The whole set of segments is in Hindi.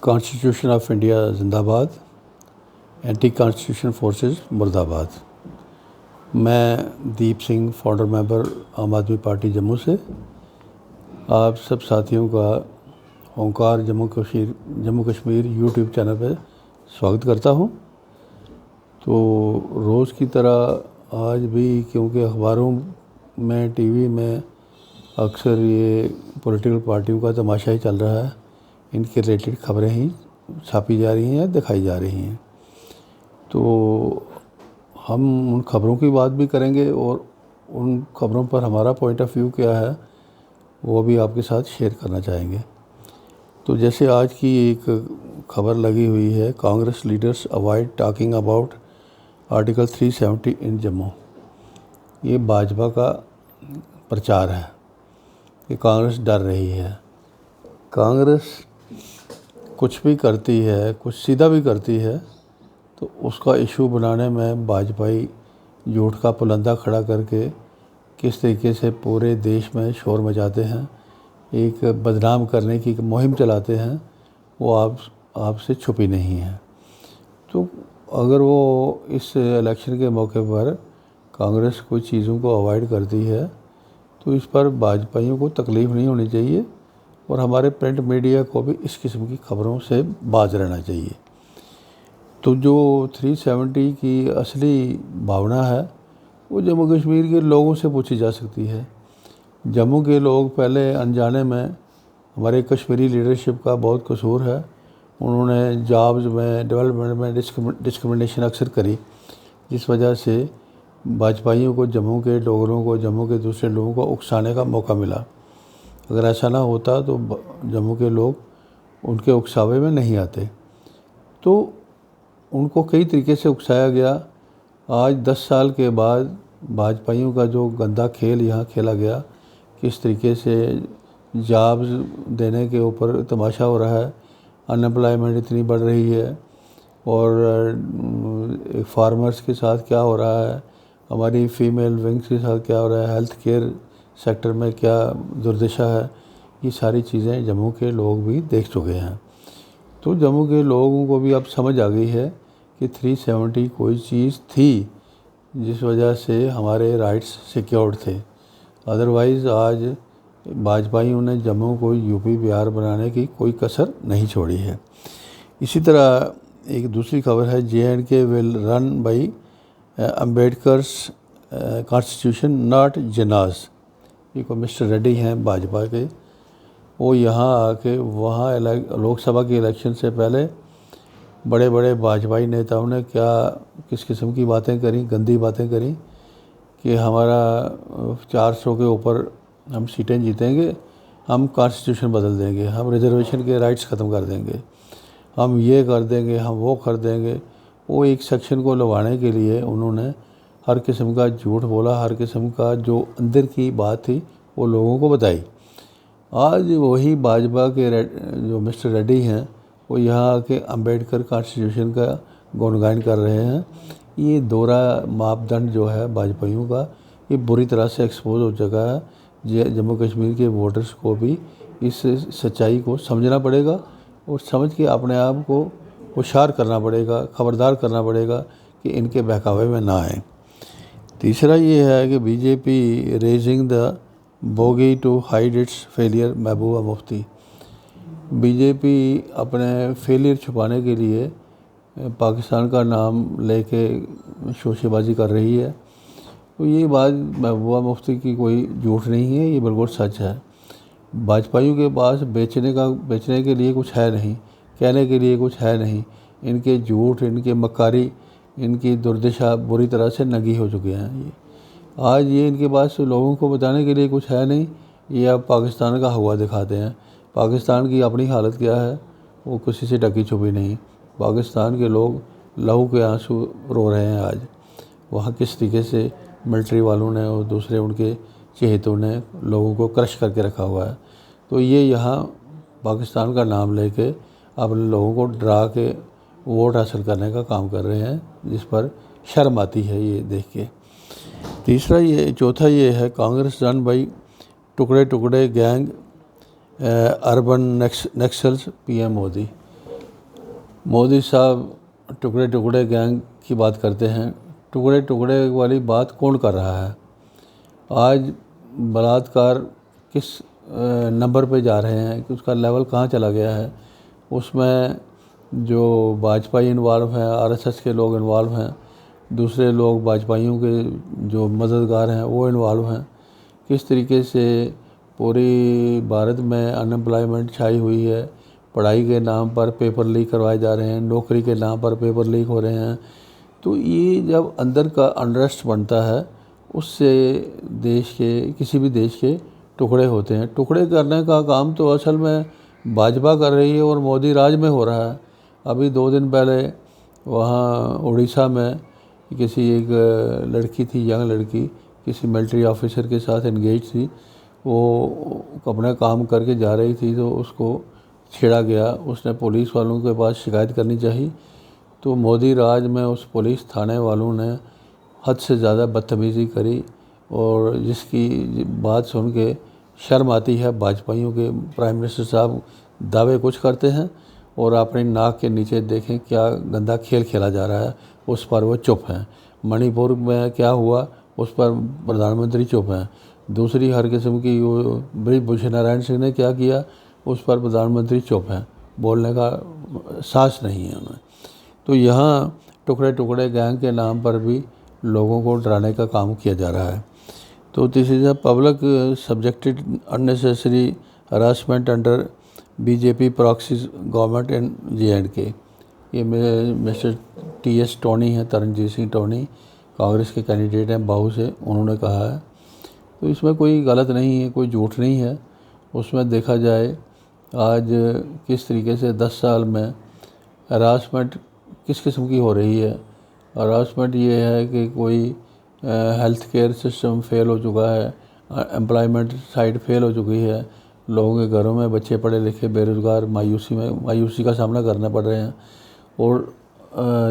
कॉन्स्टिट्यूशन ऑफ इंडिया जिंदाबाद, एंटी कॉन्स्टिट्यूशन फोर्सेस मुर्दाबाद। मैं दीप सिंह, फाउंडर मेंबर आम आदमी पार्टी जम्मू से आप सब साथियों का ओंकार जम्मू कश्मीर यूट्यूब चैनल पर स्वागत करता हूं। तो रोज़ की तरह आज भी, क्योंकि अखबारों में, टीवी में अक्सर ये पॉलिटिकल पार्टियों का तमाशा ही चल रहा है, इनके रिलेटेड खबरें ही छापी जा रही हैं, दिखाई जा रही हैं। तो हम उन खबरों की बात भी करेंगे और उन खबरों पर हमारा पॉइंट ऑफ व्यू क्या है वो भी आपके साथ शेयर करना चाहेंगे। तो जैसे आज की एक खबर लगी हुई है, Congress leaders avoid talking about article 370 इन जम्मू। ये भाजपा का प्रचार है कि कांग्रेस डर रही है। कांग्रेस कुछ भी करती है, कुछ सीधा भी करती है, तो उसका इशू बनाने में भाजपाई झूठ का पुलंदा खड़ा करके किस तरीके से पूरे देश में शोर मचाते हैं, एक बदनाम करने की मुहिम चलाते हैं, वो आपसे छुपी नहीं है। तो अगर वो इस इलेक्शन के मौके पर कांग्रेस कुछ चीज़ों को अवॉइड करती है तो इस पर भाजपाइयों को तकलीफ़ नहीं होनी चाहिए और हमारे प्रिंट मीडिया को भी इस किस्म की खबरों से बाज रहना चाहिए। तो जो 370 की असली भावना है वो जम्मू कश्मीर के लोगों से पूछी जा सकती है। जम्मू के लोग पहले अनजाने में, हमारे कश्मीरी लीडरशिप का बहुत कसूर है, उन्होंने जॉब्स में, डेवलपमेंट में डिस्क्रिमिनेशन अक्सर करी, जिस वजह से भाजपाइयों को, जम्मू के डोगरों को, जम्मू के दूसरे लोगों को उकसाने का मौका मिला। अगर ऐसा ना होता तो जम्मू के लोग उनके उकसावे में नहीं आते। तो उनको कई तरीके से उकसाया गया। आज 10 साल के बाद भाजपाइयों का जो गंदा खेल यहाँ खेला गया, किस तरीके से जॉब्स देने के ऊपर तमाशा हो रहा है, अनएम्प्लॉयमेंट इतनी बढ़ रही है और फार्मर्स के साथ क्या हो रहा है, हमारी फीमेल विंग्स के साथ क्या हो रहा है, हेल्थ केयर सेक्टर में क्या दुर्दशा है, ये सारी चीज़ें जम्मू के लोग भी देख चुके हैं। तो जम्मू के लोगों को भी अब समझ आ गई है कि 370 कोई चीज़ थी जिस वजह से हमारे राइट्स सिक्योर्ड थे। अदरवाइज़ आज भाजपाइयों ने जम्मू को यूपी बिहार बनाने की कोई कसर नहीं छोड़ी है। इसी तरह एक दूसरी खबर है, JNK will run by Ambedkar's constitution not Jinnah's. ये को मिस्टर रेड्डी हैं भाजपा के, वो यहाँ आके वहाँ लोकसभा के इलेक्शन से पहले बड़े बड़े भाजपाई नेताओं ने किस किस्म की बातें करी, गंदी बातें करी कि हमारा 400 के ऊपर हम सीटें जीतेंगे, हम कॉन्स्टिट्यूशन बदल देंगे, हम रिजर्वेशन के राइट्स ख़त्म कर देंगे, हम ये कर देंगे, हम वो कर देंगे। वो एक सेक्शन को लवाने के लिए उन्होंने हर किस्म का झूठ बोला, हर किस्म का जो अंदर की बात थी वो लोगों को बताई। आज वही भाजपा के जो मिस्टर रेड्डी हैं वो यहाँ आके अम्बेडकर कॉन्स्टिट्यूशन का गुणगान कर रहे हैं। ये दोहरा मापदंड जो है भाजपाइयों का, ये बुरी तरह से एक्सपोज हो चुका है। जम्मू कश्मीर के वोटर्स को भी इस सच्चाई को समझना पड़ेगा और समझ के अपने आप को होशियार करना पड़ेगा, खबरदार करना पड़ेगा कि इनके बहकावे में ना आए। तीसरा ये है कि BJP raising the bogey to hide its failure, Mehbooba Mufti. BJP अपने फेलियर छुपाने के लिए पाकिस्तान का नाम लेके शोशेबाजी कर रही है। तो ये बात महबूबा मुफ्ती की कोई झूठ नहीं है, ये बिल्कुल सच है। भाजपाइयों के पास बेचने के लिए कुछ है नहीं, कहने के लिए कुछ है नहीं। इनके झूठ, इनके मक्कारी, इनकी दुर्दशा बुरी तरह से नंगी हो चुके हैं। आज ये इनके पास लोगों को बताने के लिए कुछ है नहीं, ये अब पाकिस्तान का हुआ दिखाते हैं। पाकिस्तान की अपनी हालत क्या है वो किसी से ढकी छुपी नहीं। पाकिस्तान के लोग लहू के आंसू रो रहे हैं आज। वहाँ किस तरीके से मिलिट्री वालों ने और दूसरे उनके चहेतों ने लोगों को क्रश करके रखा हुआ है। तो ये यहाँ पाकिस्तान का नाम लेके अपने लोगों को डरा के वोट हासिल करने का काम कर रहे हैं, जिस पर शर्म आती है ये देख के। चौथा ये है, कांग्रेस रन बाई टुकड़े टुकड़े gang urban Naxals PM Modi. Modi साहब टुकड़े टुकड़े गैंग की बात करते हैं। टुकड़े टुकड़े वाली बात कौन कर रहा है? आज बलात्कार किस नंबर पे जा रहे हैं कि उसका लेवल कहाँ चला गया है? उसमें जो वाजपेयी इन्वॉल्व हैं, आरएसएस के लोग इन्वॉल्व हैं, दूसरे लोग वाजपेयियों के जो मददगार हैं वो इन्वॉल्व हैं। किस तरीके से पूरी भारत में अनएम्प्लॉयमेंट छाई हुई है, पढ़ाई के नाम पर पेपर लीक करवाए जा रहे हैं, नौकरी के नाम पर पेपर लीक हो रहे हैं। तो ये जब अंदर का अनरेस्ट बनता है, उससे देश के, किसी भी देश के टुकड़े होते हैं। टुकड़े करने का काम तो असल में भाजपा कर रही है और मोदी राज में हो रहा है। अभी 2 दिन पहले वहाँ उड़ीसा में किसी एक लड़की थी, यंग लड़की, किसी मिलिट्री ऑफिसर के साथ एंगेज थी। वो अपना काम करके जा रही थी तो उसको छेड़ा गया। उसने पुलिस वालों के पास शिकायत करनी चाहिए। तो मोदी राज में उस पुलिस थाने वालों ने हद से ज़्यादा बदतमीज़ी करी, और जिसकी बात सुन के शर्म आती है। भाजपाइयों के प्राइम मिनिस्टर साहब दावे कुछ करते हैं और अपनी नाक के नीचे देखें क्या गंदा खेल खेला जा रहा है, उस पर वो चुप हैं। मणिपुर में क्या हुआ, उस पर प्रधानमंत्री चुप हैं। दूसरी हर किस्म की वो ब्रिजभूषण नारायण सिंह ने क्या किया, उस पर प्रधानमंत्री चुप हैं, बोलने का साहस नहीं है उन्हें। तो यहाँ टुकड़े टुकड़े गैंग के नाम पर भी लोगों को डराने का काम किया जा रहा है। तो this is a public subjected unnecessary harassment under BJP proxy government in J&K। ये मिस्टर TS टोनी हैं, तरनजीत सिंह टोनी, कांग्रेस के कैंडिडेट हैं बहू से, उन्होंने कहा है। तो इसमें कोई गलत नहीं है, कोई झूठ नहीं है। उसमें देखा जाए आज किस तरीके से 10 साल में हरासमेंट किस किस्म की हो रही है। हरासमेंट ये है कि कोई हेल्थ केयर सिस्टम फेल हो चुका है, एम्प्लॉयमेंट साइड फेल हो चुकी है, लोगों के घरों में बच्चे पढ़े लिखे बेरोज़गार मायूसी का सामना करना पड़ रहे हैं। और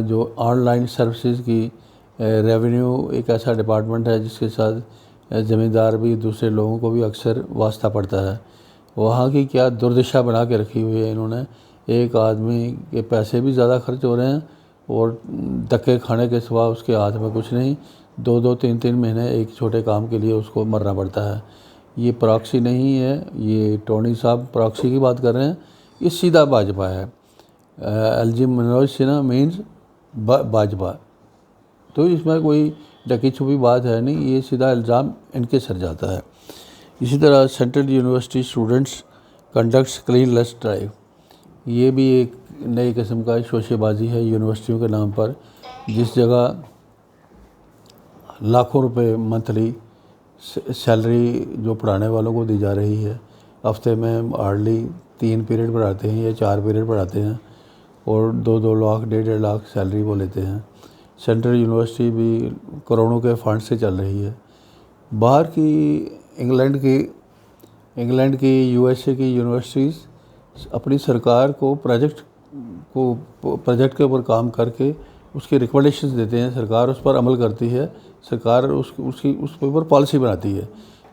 जो ऑनलाइन सर्विसेज की रेवेन्यू एक ऐसा डिपार्टमेंट है जिसके साथ ज़मींदार भी, दूसरे लोगों को भी अक्सर वास्ता पड़ता है। वहाँ की क्या दुर्दशा बना के रखी हुई है इन्होंने। एक आदमी के पैसे भी ज़्यादा खर्च हो रहे हैं और धक्के खाने के सिवा उसके हाथ में कुछ नहीं। 2-2, 3-3 महीने एक छोटे काम के लिए उसको मरना पड़ता है। ये प्रॉक्सी नहीं है, ये टोनी साहब प्रॉक्सी की बात कर रहे हैं। ये सीधा भाजपा है। LG Manoj Sinha means Bhajpa. तो इसमें कोई ढकी छुपी बात है नहीं, ये सीधा इल्ज़ाम इनके सर जाता है। इसी तरह central university students conducts cleanliness drive, ये भी एक नई किस्म का शोशेबाजी है यूनिवर्सिटियों के नाम पर। जिस जगह लाखों रुपए मंथली सैलरी जो पढ़ाने वालों को दी जा रही है, हफ्ते में हार्डली 3 पीरियड पढ़ाते हैं या 4 पीरियड पढ़ाते हैं और 2-2 लाख 1.5 लाख सैलरी वो लेते हैं। सेंट्रल यूनिवर्सिटी भी करोड़ों के फंड से चल रही है। बाहर की इंग्लैंड की USA की यूनिवर्सिटीज़ अपनी सरकार को प्रोजेक्ट के ऊपर काम करके उसकी रिकमेंडेशंस देते हैं, सरकार उस पर अमल करती है, सरकार उस ऊपर पॉलिसी बनाती है।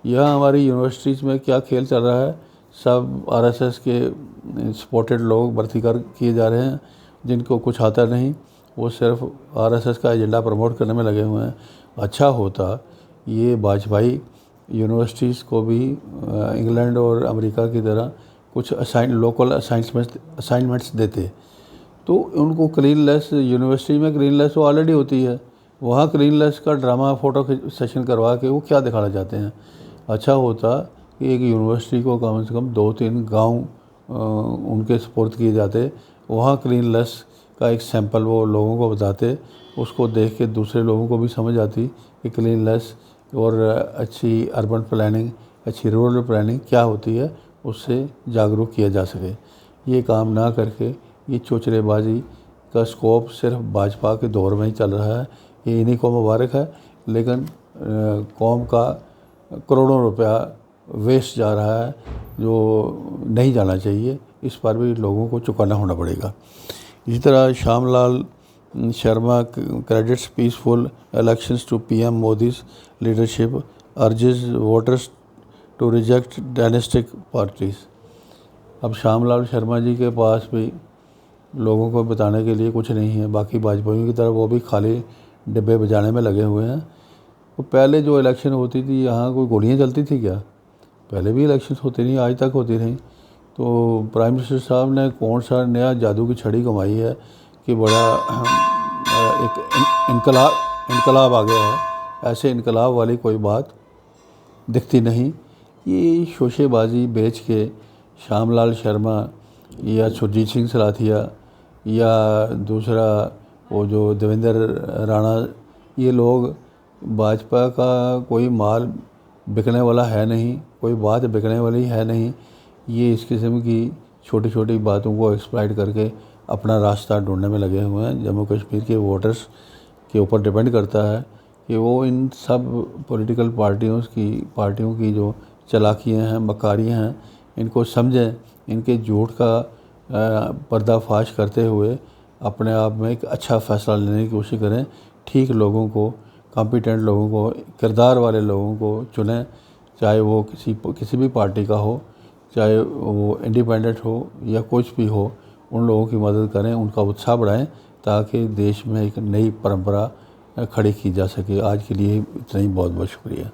यहाँ हमारी यूनिवर्सिटीज़ में क्या खेल चल रहा है, सब RSS के सपोर्टेड लोग भर्ती किए जा रहे हैं जिनको कुछ आता नहीं, वो सिर्फ RSS का एजेंडा प्रमोट करने में लगे हुए हैं। अच्छा होता ये वाजपेयी यूनिवर्सिटीज़ को भी इंग्लैंड और अमेरिका की तरह कुछ लोकल असाइनमेंट्स देते, तो उनको क्लीनलेस, यूनिवर्सिटी में क्लीनलेस वो ऑलरेडी होती है, वहाँ क्लीनलेस का ड्रामा फ़ोटो सेशन करवा के वो क्या दिखाना चाहते हैं। अच्छा होता कि एक यूनिवर्सिटी को कम से कम 2-3 गांव उनके सपोर्ट किए जाते, वहाँ क्लीनलेस का एक सैंपल वो लोगों को बताते, उसको देख के दूसरे लोगों को भी समझ आती कि क्लीनलेस और अच्छी अर्बन प्लानिंग, अच्छी रूरल प्लानिंग क्या होती है, उससे जागरूक किया जा सके। ये काम ना करके ये चोचलेबाजी का स्कोप सिर्फ भाजपा के दौर में ही चल रहा है। ये इन्हीं को मुबारक है, लेकिन कौम का करोड़ों रुपया वेस्ट जा रहा है जो नहीं जाना चाहिए। इस पर भी लोगों को चुकाना होना पड़ेगा। इसी तरह Shyamlal Sharma credits peaceful elections to PM Modi's leadership, urges voters to reject dynastic parties. अब श्यामलाल शर्मा जी के पास भी लोगों को बताने के लिए कुछ नहीं है। बाकी भाजपाइयों की तरह वो भी खाली डिब्बे बजाने में लगे हुए हैं। तो पहले जो इलेक्शन होती थी यहाँ कोई गोलियाँ चलती थी क्या? पहले भी इलेक्शन होती रही, आज तक होती रही। तो प्राइम मिनिस्टर साहब ने कौन सा नया जादू की छड़ी घुमाई है कि बड़ा एक इनकलाब आ गया है? ऐसे इनकलाब वाली कोई बात दिखती नहीं। ये शोशेबाजी बेच के श्यामलाल शर्मा या सुरजीत सिंह सलाथिया या दूसरा वो जो देवेंद्र राणा, ये लोग भाजपा का कोई माल बिकने वाला है नहीं, कोई बात बिकने वाली है नहीं। ये इस किस्म की छोटी छोटी बातों को एक्सप्लॉइट करके अपना रास्ता ढूंढने में लगे हुए हैं। जम्मू कश्मीर के वोटर्स के ऊपर डिपेंड करता है कि वो इन सब पॉलिटिकल पार्टियों की जो चालाकियाँ हैं, मकारियाँ हैं, इनको समझें, इनके झूठ का पर्दाफाश करते हुए अपने आप में एक अच्छा फ़ैसला लेने की कोशिश करें। ठीक लोगों को, कॉम्पिटेंट लोगों को, किरदार वाले लोगों को चुनें, चाहे वो किसी भी पार्टी का हो, चाहे वो इंडिपेंडेंट हो या कुछ भी हो। उन लोगों की मदद करें, उनका उत्साह बढ़ाएं ताकि देश में एक नई परंपरा खड़ी की जा सके। आज के लिए इतना ही, बहुत बहुत शुक्रिया।